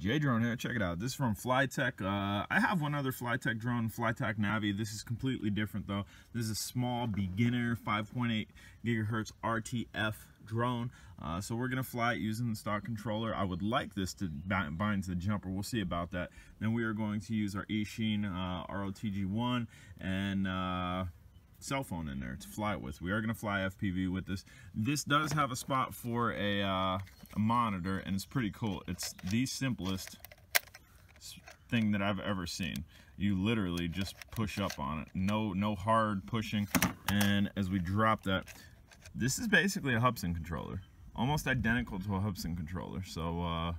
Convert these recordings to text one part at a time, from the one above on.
J drone here. Check it out. This is from Flytec. I have one other Flytec drone, Flytec Navi. This is completely different though. This is a small beginner 5.8 gigahertz RTF drone. So we're gonna fly it using the stock controller. I would like this to bind to the jumper. We'll see about that. Then we are going to use our Eachine OTG and cell phone in there to fly it with. We are going to fly FPV with this. This does have a spot for a monitor, and it's pretty cool. It's the simplest thing that I've ever seen. You literally just push up on it. No hard pushing. And as we drop that, this is basically a Hubsan controller, almost identical to a Hubsan controller. So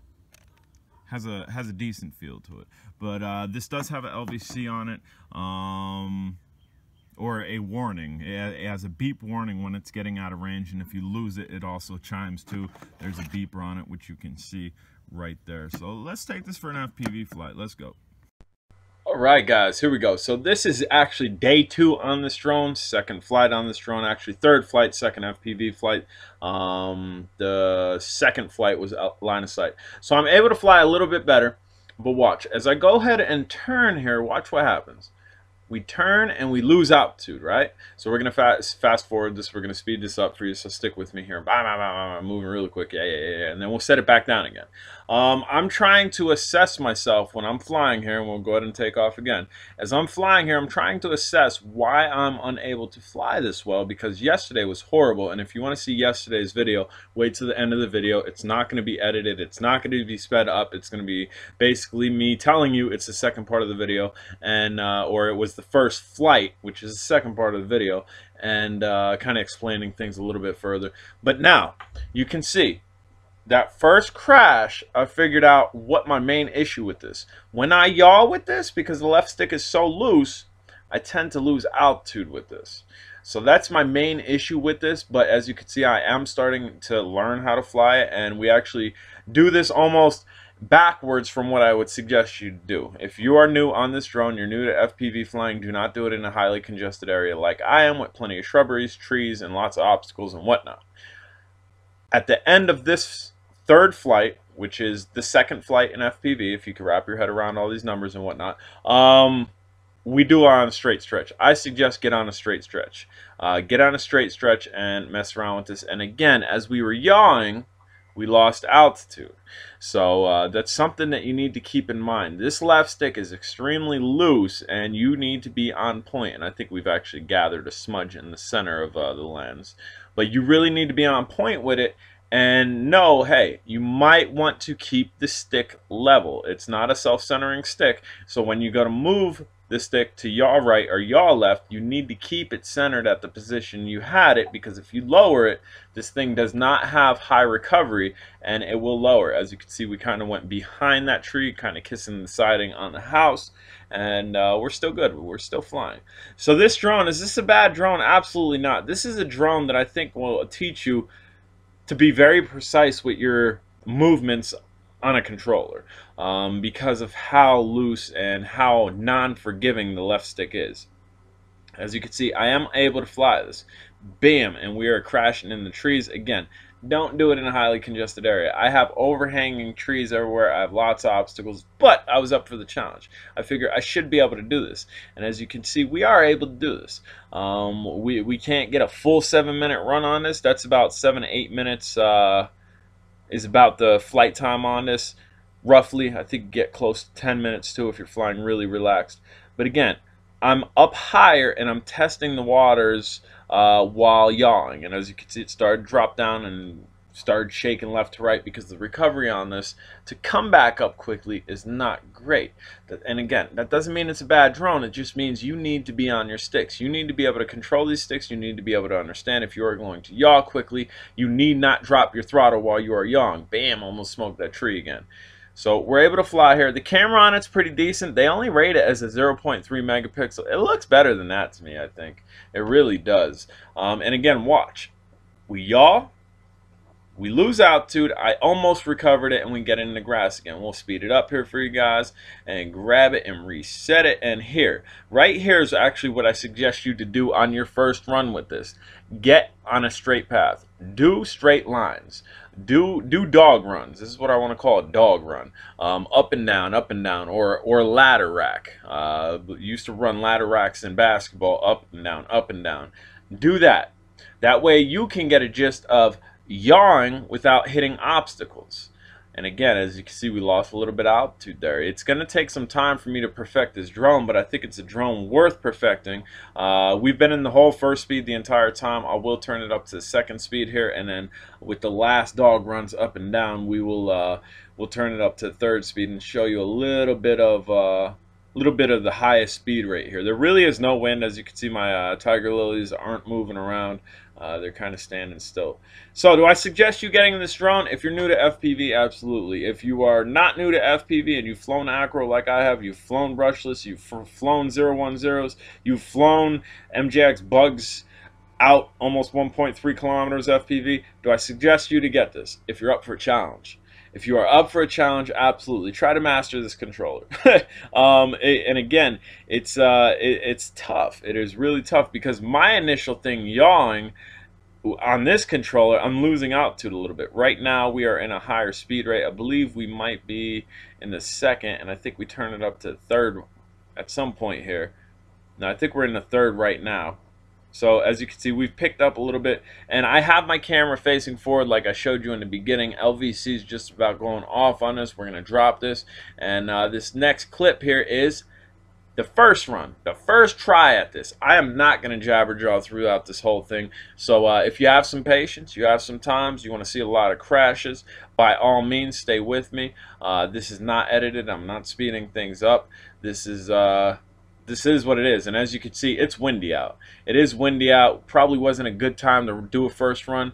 has a decent feel to it. But this does have an LVC on it. Or a warning. It has a beep warning when it's getting out of range, and if you lose it, it also chimes too. There's a beeper on it, which you can see right there. So let's take this for an FPV flight. Let's go. Alright guys, here we go. So this is actually day 2 on this drone, second flight on this drone, actually third flight, second FPV flight. The second flight was line of sight. So I'm able to fly a little bit better, but watch. As I go ahead and turn here, watch what happens. We turn and we lose altitude, right? So we're gonna fast forward this. We're gonna speed this up for you. So stick with me here. Moving really quick. Yeah. And then we'll set it back down again. I'm trying to assess myself when I'm flying here, and we'll go ahead and take off again. As I'm flying here, I'm trying to assess why I'm unable to fly this well, because yesterday was horrible. And if you want to see yesterday's video, wait till the end of the video. It's not going to be edited. It's not going to be sped up. It's going to be basically me telling you it's the second part of the video, and or it was the first flight, which is the second part of the video, and kind of explaining things a little bit further. But now you can see that first crash, I figured out what my main issue with this. When I yaw with this, because the left stick is so loose, I tend to lose altitude with this. So that's my main issue with this. But as you can see, I am starting to learn how to fly it, and we actually do this almost backwards from what I would suggest you do. If you are new on this drone, you're new to FPV flying, do not do it in a highly congested area like I am, with plenty of shrubberies, trees, and lots of obstacles and whatnot. At the end of this third flight, which is the second flight in FPV, if you can wrap your head around all these numbers and whatnot, we do on a straight stretch. I suggest get on a straight stretch. Get on a straight stretch and mess around with this. And again, as we were yawing, we lost altitude. So that's something that you need to keep in mind. This left stick is extremely loose, and you need to be on point. And I think we've actually gathered a smudge in the center of the lens. But you really need to be on point with it. And know, hey, you might want to keep the stick level. It's not a self-centering stick. So when you go to move the stick to yaw right or yaw left, you need to keep it centered at the position you had it, because if you lower it, this thing does not have high recovery and it will lower. As you can see, we kind of went behind that tree, kind of kissing the siding on the house, and we're still good. We're still flying. So this drone, is this a bad drone? Absolutely not. This is a drone that I think will teach you to be very precise with your movements on a controller, because of how loose and how non-forgiving the left stick is. As you can see, I am able to fly this. Bam! And we are crashing in the trees again. Don't do it in a highly congested area. I have overhanging trees everywhere. I have lots of obstacles, but I was up for the challenge. I figure I should be able to do this. And as you can see, we are able to do this. We can't get a full 7-minute run on this. That's about 7 to 8 minutes is about the flight time on this. Roughly, I think you get close to 10 minutes too if you're flying really relaxed. But again, I'm up higher and I'm testing the waters while yawing, and as you can see, it started to drop down and started shaking left to right, because the recovery on this to come back up quickly is not great. And again, that doesn't mean it's a bad drone. It just means you need to be on your sticks. You need to be able to control these sticks. You need to be able to understand if you are going to yaw quickly, you need not drop your throttle while you are yawing. Bam, almost smoked that tree again. So we're able to fly here. The camera on it's pretty decent. They only rate it as a 0.3 megapixel. It looks better than that to me, I think. It really does. And again, watch. We yaw. We lose altitude. I almost recovered it, and we get in the grass again. We'll speed it up here for you guys and grab it and reset it. And here, right here is actually what I suggest you to do on your first run with this. Get on a straight path. Do straight lines. do dog runs. This is what I want to call a dog run. Up and down, or ladder rack. Used to run ladder racks in basketball, up and down, up and down. Do that. That way you can get a gist of yawing without hitting obstacles. And again, as you can see, we lost a little bit of altitude there. It's going to take some time for me to perfect this drone, but I think it's a drone worth perfecting. We've been in the whole first speed the entire time. I will turn it up to the second speed here, and then with the last dog runs up and down, we'll turn it up to third speed and show you a little bit of the highest speed rate here. There really is no wind. As you can see, my tiger lilies aren't moving around. They're kind of standing still. So do I suggest you getting this drone? If you're new to FPV, absolutely. If you are not new to FPV and you've flown acro like I have, you've flown brushless, you've flown 010s, you've flown MJX bugs out almost 1.3 kilometers FPV, do I suggest you to get this if you're up for a challenge? If you are up for a challenge, absolutely try to master this controller. And again, it's tough. It is really tough because my initial thing, yawing, on this controller, I'm losing altitude a little bit. Right now, we are in a higher speed rate. I believe we might be in the second, and I think we turn it up to third at some point here. Now, I think we're in the third right now. So as you can see, we've picked up a little bit, and I have my camera facing forward like I showed you in the beginning. LVC is just about going off on us. We're going to drop this, and this next clip here is the first run, the first try at this. I am not going to jabber jaw throughout this whole thing. So if you have some patience, you have some times, you want to see a lot of crashes, by all means, stay with me. This is not edited. I'm not speeding things up. This is what it is, and as you can see, it's windy out. It is windy out. Probably wasn't a good time to do a first run.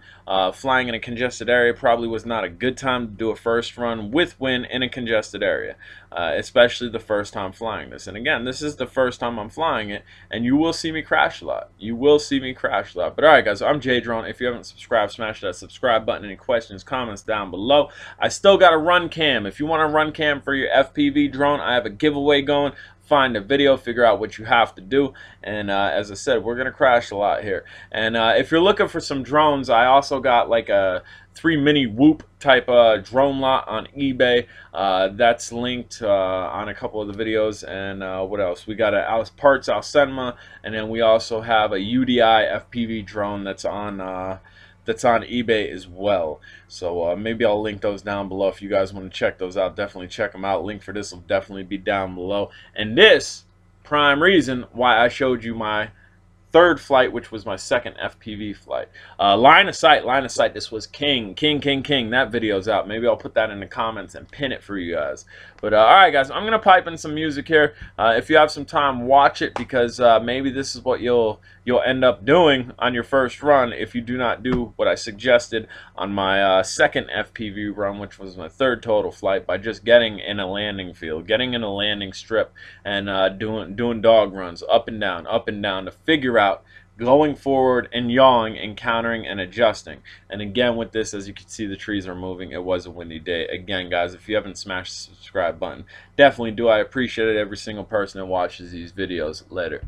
Flying in a congested area probably was not a good time to do a first run with wind in a congested area, especially the first time flying this. And again, this is the first time I'm flying it, and you will see me crash a lot. You will see me crash a lot. But alright guys, I'm J-Drone. If you haven't subscribed, smash that subscribe button. Any questions, comments down below. I still got a run cam. If you want a run cam for your FPV drone, I have a giveaway going. Find a video, figure out what you have to do, and as I said, we're gonna crash a lot here. And if you're looking for some drones, I also got like a 3 mini whoop type drone lot on eBay. That's linked on a couple of the videos. And what else? We got a parts Alcenma, and then we also have a UDI FPV drone that's on eBay as well. So maybe I'll link those down below if you guys want to check those out. Definitely check them out. Link for this will definitely be down below. And this prime reason why I showed you my third flight, which was my second FPV flight. Line of sight. This was king. That video's out. Maybe I'll put that in the comments and pin it for you guys. But alright guys, I'm gonna pipe in some music here. If you have some time, watch it, because maybe this is what you'll end up doing on your first run if you do not do what I suggested on my second FPV run, which was my third total flight, by just getting in a landing field, getting in a landing strip, and doing dog runs up and down to figure out going forward and yawing and countering and adjusting. And again, with this, as you can see, the trees are moving. It was a windy day. Again guys, if you haven't smashed the subscribe button, definitely do. I appreciate it, every single person that watches these videos. Later.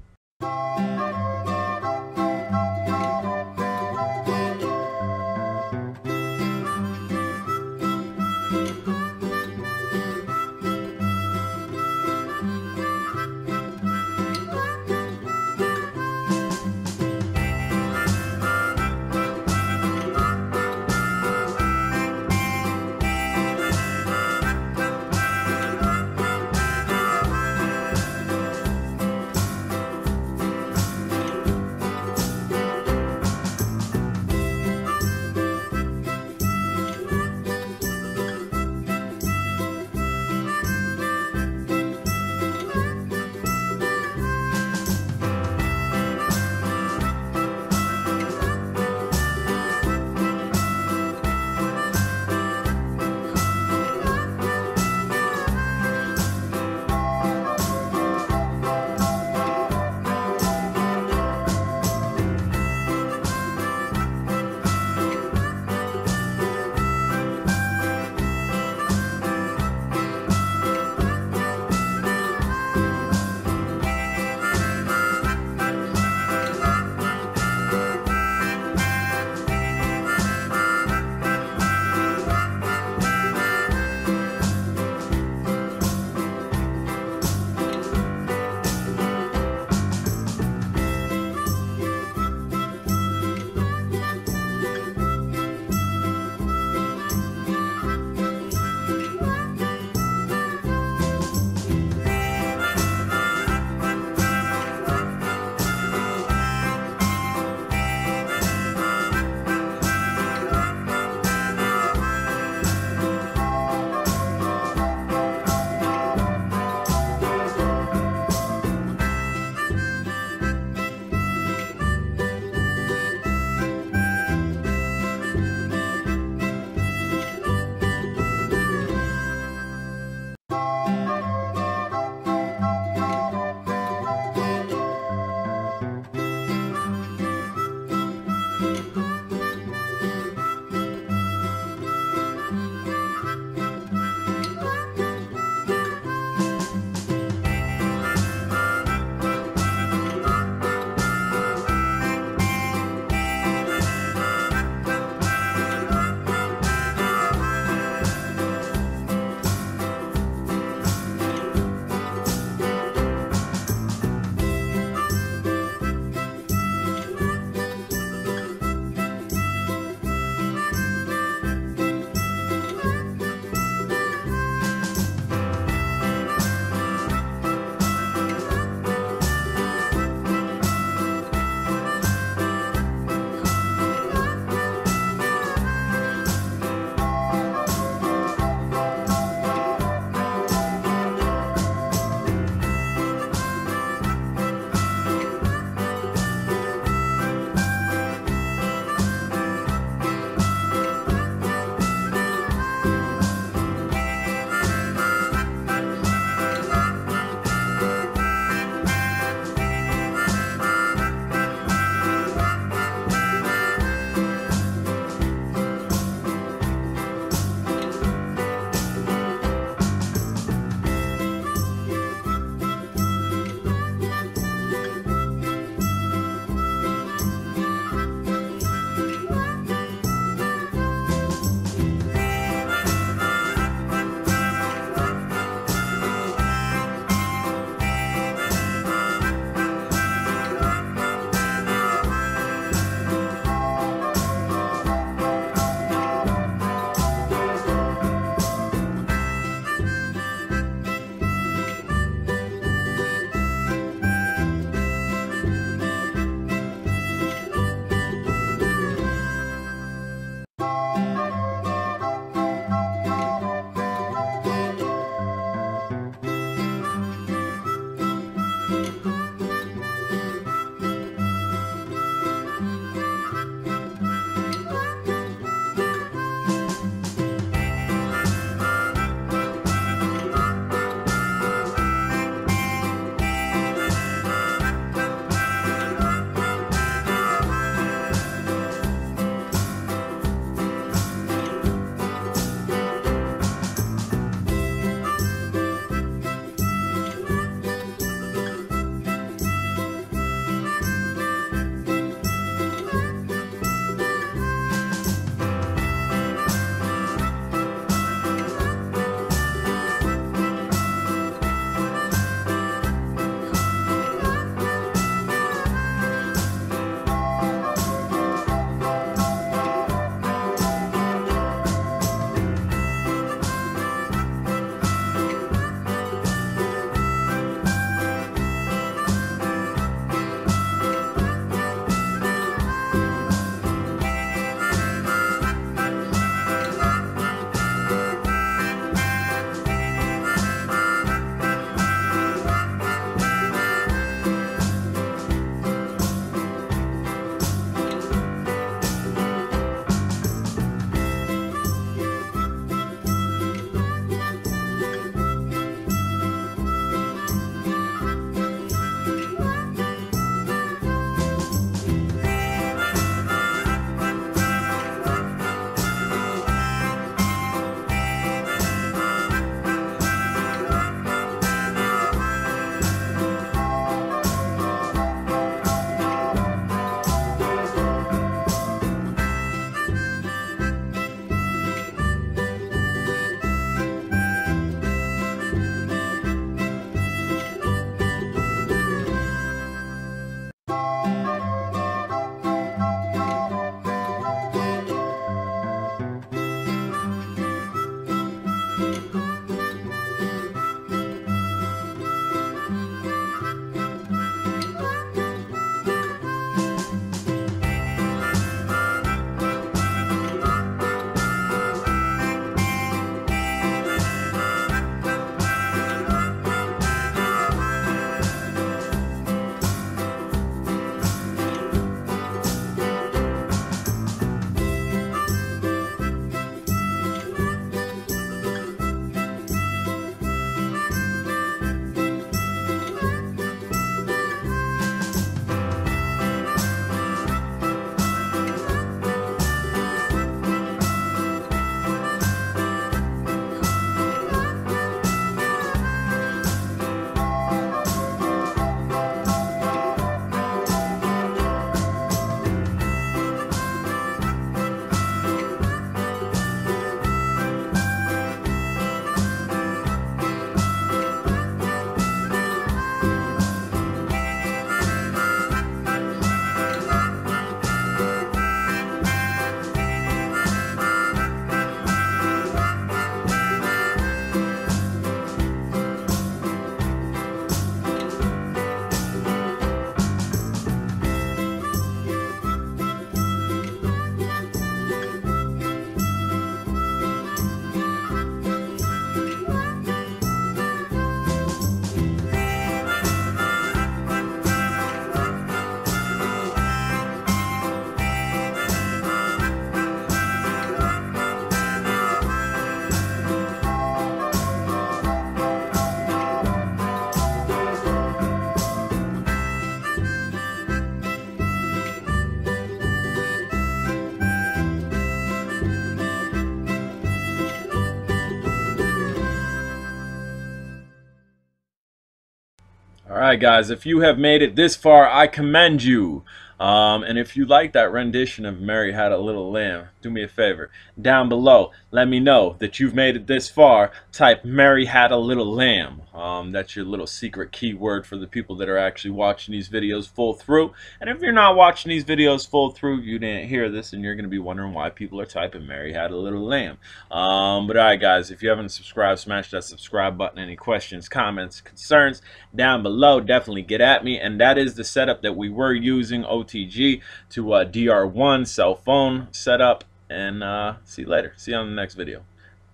All right, guys, if you have made it this far, I commend you. And if you like that rendition of Mary Had a Little Lamb, do me a favor. Down below, let me know that you've made it this far. Type Mary Had a Little Lamb. That's your little secret keyword for the people that are actually watching these videos full through. And if you're not watching these videos full through, you didn't hear this, and you're going to be wondering why people are typing Mary Had a Little Lamb. But all right, guys, if you haven't subscribed, smash that subscribe button. Any questions, comments, concerns, down below, definitely get at me. And that is the setup that we were using, OTG to DR1 cell phone setup. And see you later. See you on the next video.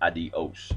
Adios.